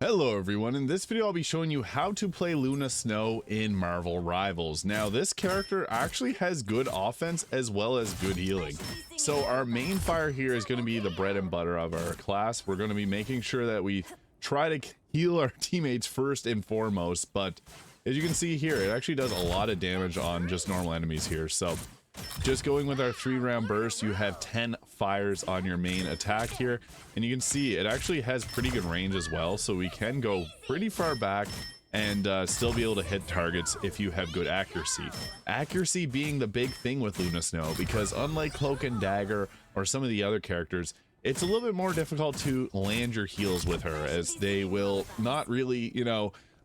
Hello everyone, in this video I'll be showing you how to play Luna Snow in Marvel Rivals. Now this character actually has good offense as well as good healing. So our main fire here is going to be the bread and butter of our class. We're going to be making sure that we try to heal our teammates first and foremost, but as you can see here, it actually does a lot of damage on just normal enemies here. So just going with our 3-round burst, you have 10 fires on your main attack here, and you can see it actually has pretty good range as well, so we can go pretty far back and still be able to hit targets if you have good accuracy. Accuracy being the big thing with Luna Snow, because unlike Cloak and Dagger or some of the other characters, it's a little bit more difficult to land your heals with her, as they will not really,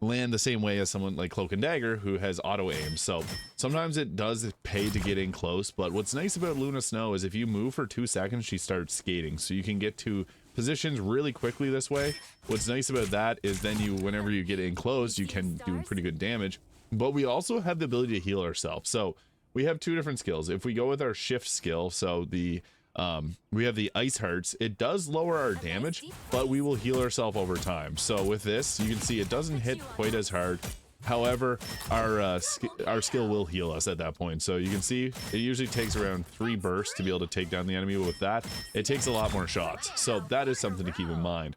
land the same way as someone like Cloak and Dagger who has auto aim. So sometimes it does pay to get in close, but what's nice about Luna Snow is if you move for 2 seconds, she starts skating, so you can get to positions really quickly this way. What's nice about that is then whenever you get in close, you can do pretty good damage, but we also have the ability to heal ourselves. So we have 2 different skills. If we go with our shift skill, so we have the ice hearts, it does lower our damage, but we will heal ourselves over time. So with this, you can see it doesn't hit quite as hard. However, our skill will heal us at that point. So you can see it usually takes around 3 bursts to be able to take down the enemy. With that, it takes a lot more shots. So that is something to keep in mind.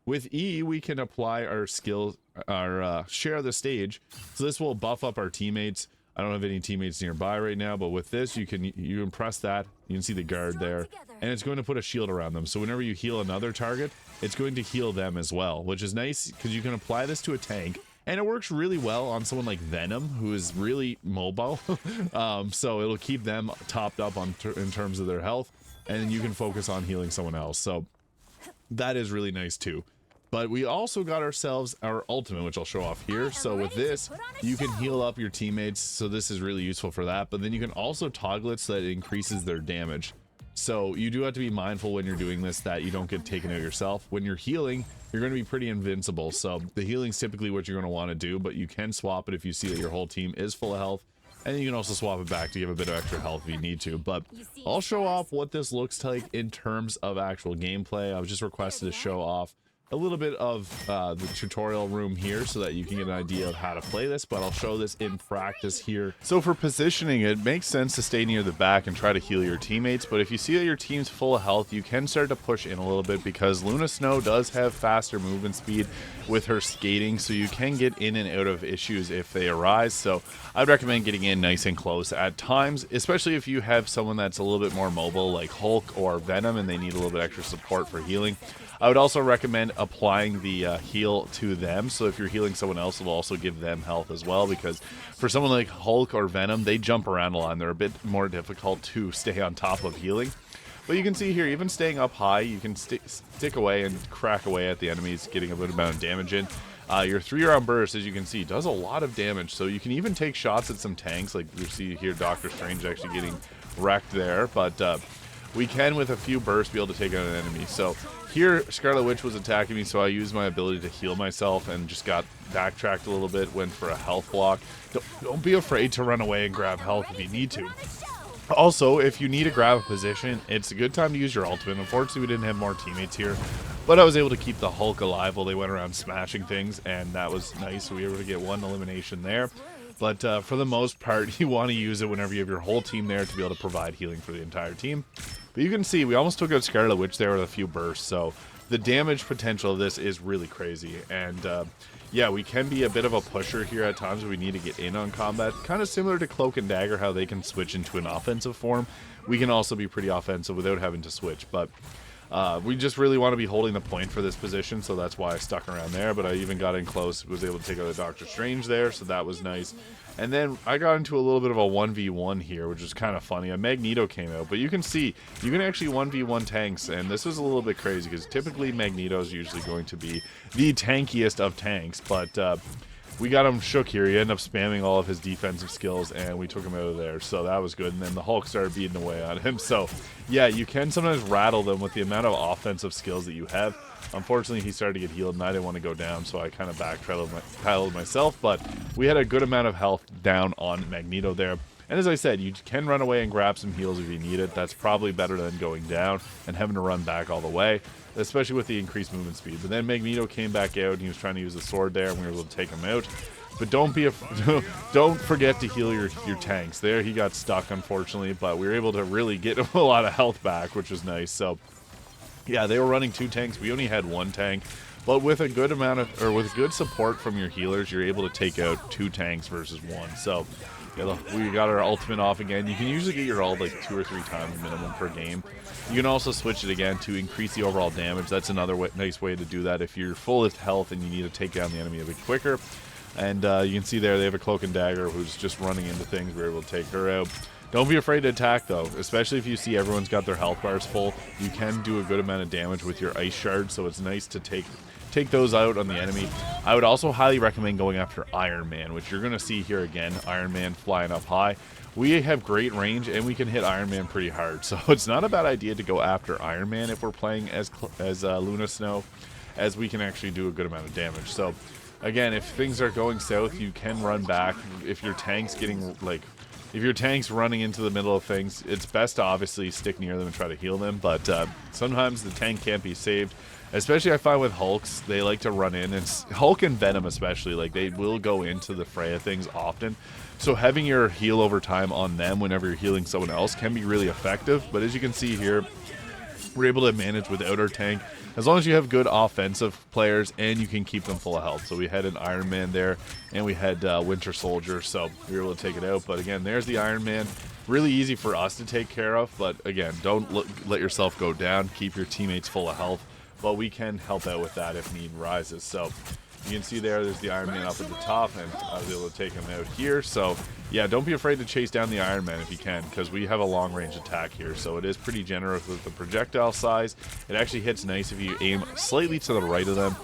With E, we can apply our skills, our share of the stage. So this will buff up our teammates. I don't have any teammates nearby right now, but with this, you impress that. You can see the guard there, and it's going to put a shield around them. So whenever you heal another target, it's going to heal them as well, which is nice because you can apply this to a tank, and it works really well on someone like Venom, who is really mobile. So it'll keep them topped up in terms of their health, and then you can focus on healing someone else. So that is really nice too. But we also got ourselves our ultimate, which I'll show off here. So with this, you can heal up your teammates, so this is really useful for that. But then you can also toggle it so that it increases their damage. So you do have to be mindful when you're doing this that you don't get taken out yourself. When you're healing, you're going to be pretty invincible. So the healing's typically what you're going to want to do, but you can swap it if you see that your whole team is full of health. And you can also swap it back to give a bit of extra health if you need to. But I'll show off what this looks like in terms of actual gameplay. I was just requested to show off a little bit of the tutorial room here so that you can get an idea of how to play this, but I'll show this in practice here. So for positioning, it makes sense to stay near the back and try to heal your teammates, but if you see that your team's full of health, you can start to push in a little bit because Luna Snow does have faster movement speed with her skating, so you can get in and out of issues if they arise. So I'd recommend getting in nice and close at times, especially if you have someone that's a little bit more mobile like Hulk or Venom and they need a little bit extra support for healing. I would also recommend applying the heal to them, so if you're healing someone else, it'll also give them health as well, because for someone like Hulk or Venom, they jump around a lot and they're a bit more difficult to stay on top of healing. But you can see here, even staying up high, you can stick away and crack away at the enemies, getting a good amount of damage in. Your 3-round burst, as you can see, does a lot of damage, so you can even take shots at some tanks, like you see here Doctor Strange actually getting wrecked there, but we can, with a few bursts, be able to take out an enemy. So here, Scarlet Witch was attacking me, so I used my ability to heal myself and just got backtracked a little bit, went for a health block. Don't be afraid to run away and grab health if you need to. Also, if you need to grab a position, it's a good time to use your ultimate. Unfortunately, we didn't have more teammates here, but I was able to keep the Hulk alive while they went around smashing things, and that was nice. We were able to get 1 elimination there. But for the most part, you want to use it whenever you have your whole team there to be able to provide healing for the entire team. But you can see we almost took out Scarlet Witch there with a few bursts, so the damage potential of this is really crazy. And yeah, we can be a bit of a pusher here at times when we need to get in on combat. Kind of similar to Cloak and Dagger, how they can switch into an offensive form. We can also be pretty offensive without having to switch, but we just really want to be holding the point for this position, so that's why I stuck around there. But I even got in close, was able to take out a Doctor Strange there, so that was nice. And then I got into a little bit of a 1v1 here, which is kind of funny. A Magneto came out, but you can see you can actually 1v1 tanks, and this was a little bit crazy because typically Magneto is usually going to be the tankiest of tanks, but we got him shook here. He ended up spamming all of his defensive skills, and we took him out of there, so that was good. And then the Hulk started beating away on him. So yeah, you can sometimes rattle them with the amount of offensive skills that you have. Unfortunately, he started to get healed, and I didn't want to go down, so I kind of backpedaled myself, but we had a good amount of health down on Magneto there. And as I said, you can run away and grab some heals if you need it. That's probably better than going down and having to run back all the way, especially with the increased movement speed. But then Magneto came back out and he was trying to use the sword there, and we were able to take him out. But don't forget to heal your tanks. There he got stuck, unfortunately, but we were able to really get a lot of health back, which was nice. So yeah, they were running 2 tanks. We only had 1 tank. But with a good amount of, or with good support from your healers, you're able to take out 2 tanks versus 1. So yeah, we got our ultimate off again. You can usually get your ult like 2 or 3 times minimum per game. You can also switch it again to increase the overall damage. That's another nice way to do that if you're full of health and you need to take down the enemy a bit quicker. And you can see there they have a cloak and dagger who's just running into things. We're able to take her out. Don't be afraid to attack, though, especially if you see everyone's got their health bars full. You can do a good amount of damage with your ice shards, so it's nice to take those out on the enemy. I would also highly recommend going after Iron Man, which you're going to see here again. Iron Man flying up high. We have great range, and we can hit Iron Man pretty hard, so it's not a bad idea to go after Iron Man if we're playing as Luna Snow, as we can actually do a good amount of damage. So again, if things are going south, you can run back. If your tank's getting like, if your tank's running into the middle of things, it's best to obviously stick near them and try to heal them, but sometimes the tank can't be saved. Especially I find with Hulks, they like to run in, and Hulk and Venom especially, like they will go into the fray of things often. So having your heal over time on them whenever you're healing someone else can be really effective. But as you can see here, we're able to manage without our tank, as long as you have good offensive players and you can keep them full of health. So we had an Iron Man there, and we had Winter Soldier, so we were able to take it out. But again, there's the Iron Man. Really easy for us to take care of, but again, don't let yourself go down. Keep your teammates full of health, but we can help out with that if need rises. So you can see there's the Iron Man up at the top, and I was able to take him out here. So yeah, don't be afraid to chase down the Iron Man if you can, because we have a long range attack here, so it is pretty generous with the projectile size. It actually hits nice if you aim slightly to the right of them.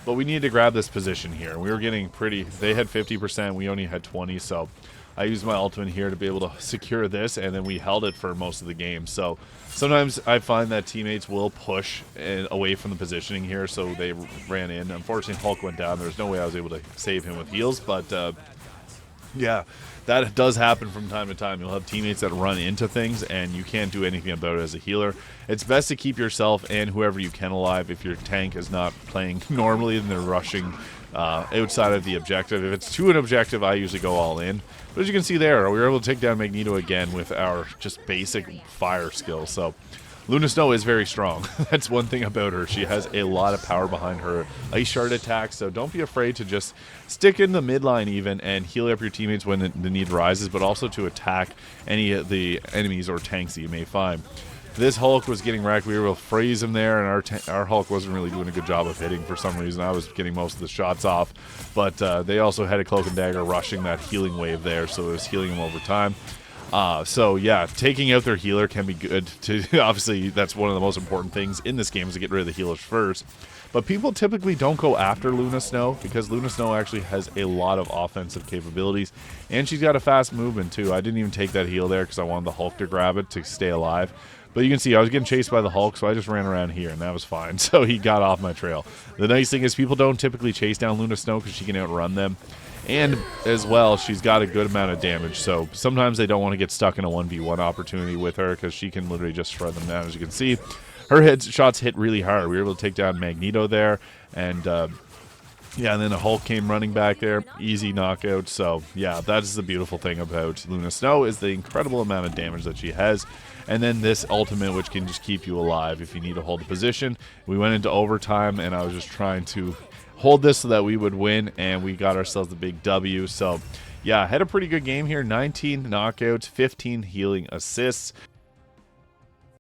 But we needed to grab this position here. We were getting pretty, they had 50%, we only had 20, so I used my ultimate here to be able to secure this, and then we held it for most of the game. So sometimes I find that teammates will push away from the positioning here, so they ran in. Unfortunately, Hulk went down. There's no way I was able to save him with heals, but yeah, that does happen from time to time. You'll have teammates that run into things, and you can't do anything about it as a healer. It's best to keep yourself and whoever you can alive if your tank is not playing normally and they're rushing outside of the objective. If it's to an objective, I usually go all in. But as you can see there, we were able to take down Magneto again with our just basic fire skill. So Luna Snow is very strong. That's one thing about her. She has a lot of power behind her ice shard attacks, so don't be afraid to just stick in the midline even and heal up your teammates when the need rises, but also to attack any of the enemies or tanks that you may find. This Hulk was getting wrecked. We were able to freeze him there, and our Hulk wasn't really doing a good job of hitting for some reason. I was getting most of the shots off, but they also had a cloak and dagger rushing that healing wave there, so it was healing him over time. So yeah, taking out their healer can be good to, obviously that's one of the most important things in this game, is to get rid of the healers first. But people typically don't go after Luna Snow, because Luna Snow actually has a lot of offensive capabilities, and she's got a fast movement too. I didn't even take that heal there because I wanted the Hulk to grab it to stay alive. But you can see I was getting chased by the Hulk, so I just ran around here, and that was fine. So he got off my trail. The nice thing is people don't typically chase down Luna Snow because she can outrun them. And as well, she's got a good amount of damage, so sometimes they don't want to get stuck in a 1v1 opportunity with her, because she can literally just shred them down. As you can see, her shots hit really hard. We were able to take down Magneto there, and yeah, and then the Hulk came running back there. Easy knockout. So yeah, that's the beautiful thing about Luna Snow, is the incredible amount of damage that she has. And then this ultimate, which can just keep you alive if you need to hold a position. We went into overtime, and I was just trying to hold this so that we would win, and we got ourselves a big W. So yeah, had a pretty good game here. 19 knockouts, 15 healing assists.